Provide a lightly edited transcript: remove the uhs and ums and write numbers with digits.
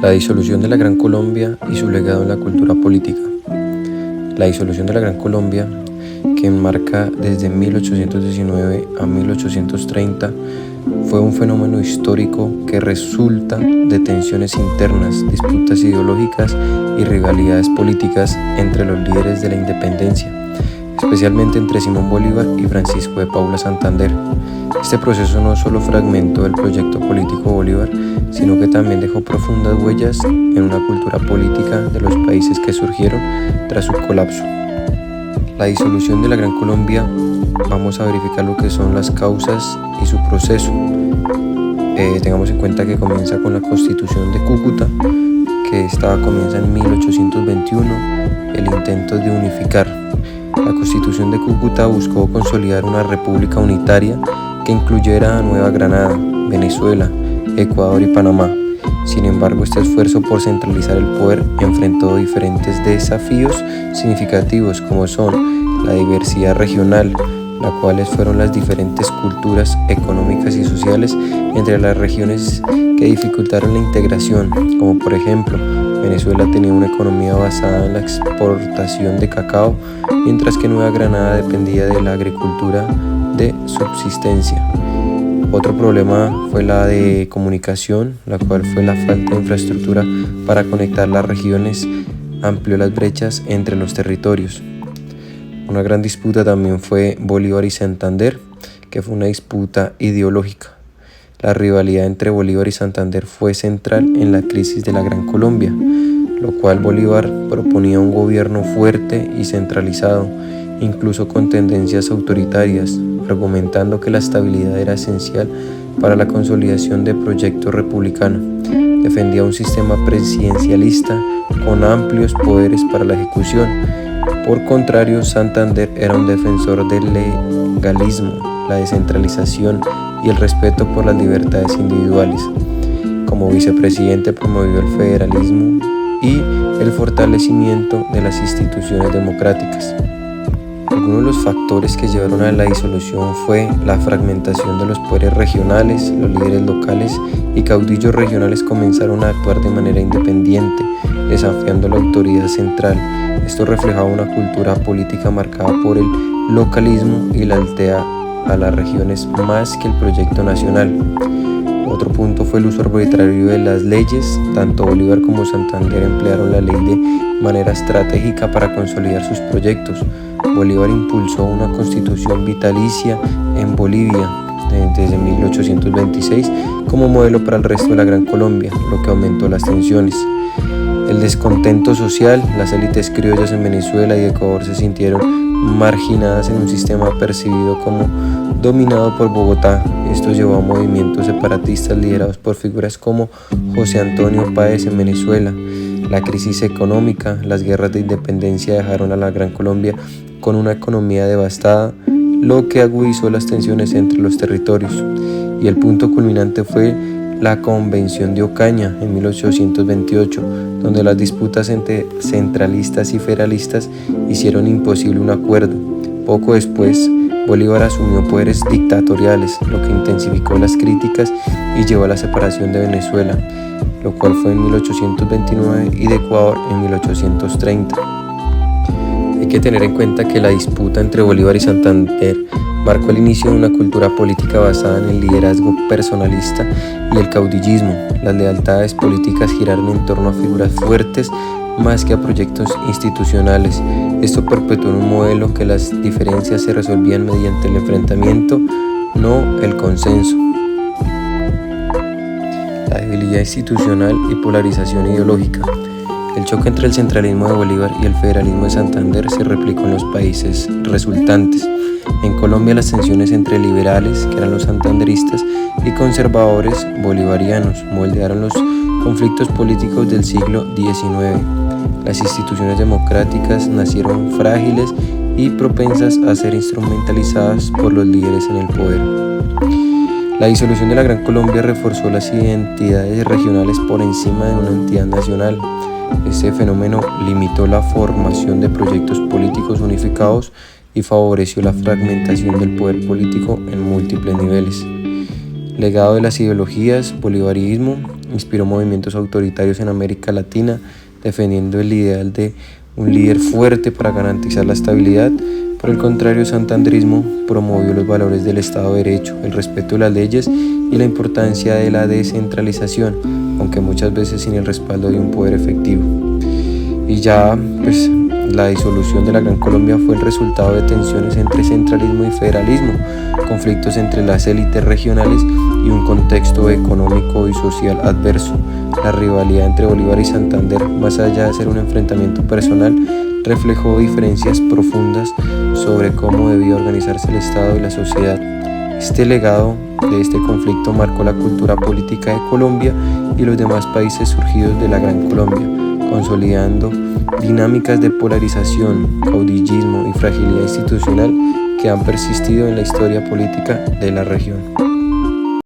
La disolución de la Gran Colombia y su legado en la cultura política. La disolución de la Gran Colombia, que enmarca desde 1819 a 1830, fue un fenómeno histórico que resulta de tensiones internas, disputas ideológicas y rivalidades políticas entre los líderes de la independencia, especialmente entre Simón Bolívar y Francisco de Paula Santander. Este proceso no solo fragmentó el proyecto político Bolívar, sino que también dejó profundas huellas en una cultura política de los países que surgieron tras su colapso. La disolución de la Gran Colombia, vamos a verificar lo que son las causas y su proceso. Tengamos en cuenta que comienza con la Constitución de Cúcuta, que comienza en 1821, el intento de unificar. La Constitución de Cúcuta buscó consolidar una república unitaria que incluyera a Nueva Granada, Venezuela, Ecuador y Panamá. Sin embargo, este esfuerzo por centralizar el poder enfrentó diferentes desafíos significativos, como son la diversidad regional, las cuales fueron las diferentes culturas económicas y sociales entre las regiones que dificultaron la integración, como por ejemplo, Venezuela tenía una economía basada en la exportación de cacao, mientras que Nueva Granada dependía de la agricultura de subsistencia. Otro problema fue la de comunicación, la cual fue la falta de infraestructura para conectar las regiones, amplió las brechas entre los territorios. Una gran disputa también fue Bolívar y Santander, que fue una disputa ideológica. La rivalidad entre Bolívar y Santander fue central en la crisis de la Gran Colombia, lo cual Bolívar proponía un gobierno fuerte y centralizado, incluso con tendencias autoritarias, argumentando que la estabilidad era esencial para la consolidación del proyecto republicano. Defendía un sistema presidencialista con amplios poderes para la ejecución. Por contrario, Santander era un defensor del legalismo, la descentralización y el respeto por las libertades individuales. Como vicepresidente promovió el federalismo y el fortalecimiento de las instituciones democráticas. Algunos de los factores que llevaron a la disolución fue la fragmentación de los poderes regionales. Los líderes locales y caudillos regionales comenzaron a actuar de manera independiente, desafiando la autoridad central. Esto reflejaba una cultura política marcada por el localismo y la lealtad a las regiones más que el proyecto nacional. Otro punto fue el uso arbitrario de las leyes. Tanto Bolívar como Santander emplearon la ley de manera estratégica para consolidar sus proyectos. Bolívar impulsó una constitución vitalicia en Bolivia desde 1826 como modelo para el resto de la Gran Colombia, lo que aumentó las tensiones. El descontento social, las élites criollas en Venezuela y Ecuador se sintieron marginadas en un sistema percibido como dominado por Bogotá. Esto llevó a movimientos separatistas liderados por figuras como José Antonio Páez en Venezuela. La crisis económica, las guerras de independencia dejaron a la Gran Colombia con una economía devastada, lo que agudizó las tensiones entre los territorios. Y el punto culminante fue la Convención de Ocaña en 1828, donde las disputas entre centralistas y federalistas hicieron imposible un acuerdo. Poco después, Bolívar asumió poderes dictatoriales, lo que intensificó las críticas y llevó a la separación de Venezuela, lo cual fue en 1829 y de Ecuador en 1830. Hay que tener en cuenta que la disputa entre Bolívar y Santander marcó el inicio de una cultura política basada en el liderazgo personalista y el caudillismo. Las lealtades políticas giraron en torno a figuras fuertes más que a proyectos institucionales. Esto perpetuó un modelo que las diferencias se resolvían mediante el enfrentamiento, no el consenso. La debilidad institucional y polarización ideológica. El choque entre el centralismo de Bolívar y el federalismo de Santander se replicó en los países resultantes. En Colombia, las tensiones entre liberales, que eran los santanderistas, y conservadores bolivarianos moldearon los conflictos políticos del siglo XIX. Las instituciones democráticas nacieron frágiles y propensas a ser instrumentalizadas por los líderes en el poder. La disolución de la Gran Colombia reforzó las identidades regionales por encima de una entidad nacional. Este fenómeno limitó la formación de proyectos políticos unificados y favoreció la fragmentación del poder político en múltiples niveles. Legado de las ideologías, bolivarianismo inspiró movimientos autoritarios en América Latina, defendiendo el ideal de un líder fuerte para garantizar la estabilidad. Por el contrario, el santanderismo promovió los valores del Estado de Derecho, el respeto de las leyes y la importancia de la descentralización, aunque muchas veces sin el respaldo de un poder efectivo. Y ya, pues, la disolución de la Gran Colombia fue el resultado de tensiones entre centralismo y federalismo, conflictos entre las élites regionales y un contexto económico y social adverso. La rivalidad entre Bolívar y Santander, más allá de ser un enfrentamiento personal, reflejó diferencias profundas sobre cómo debía organizarse el Estado y la sociedad. Este legado de este conflicto marcó la cultura política de Colombia y los demás países surgidos de la Gran Colombia, consolidando dinámicas de polarización, caudillismo y fragilidad institucional que han persistido en la historia política de la región.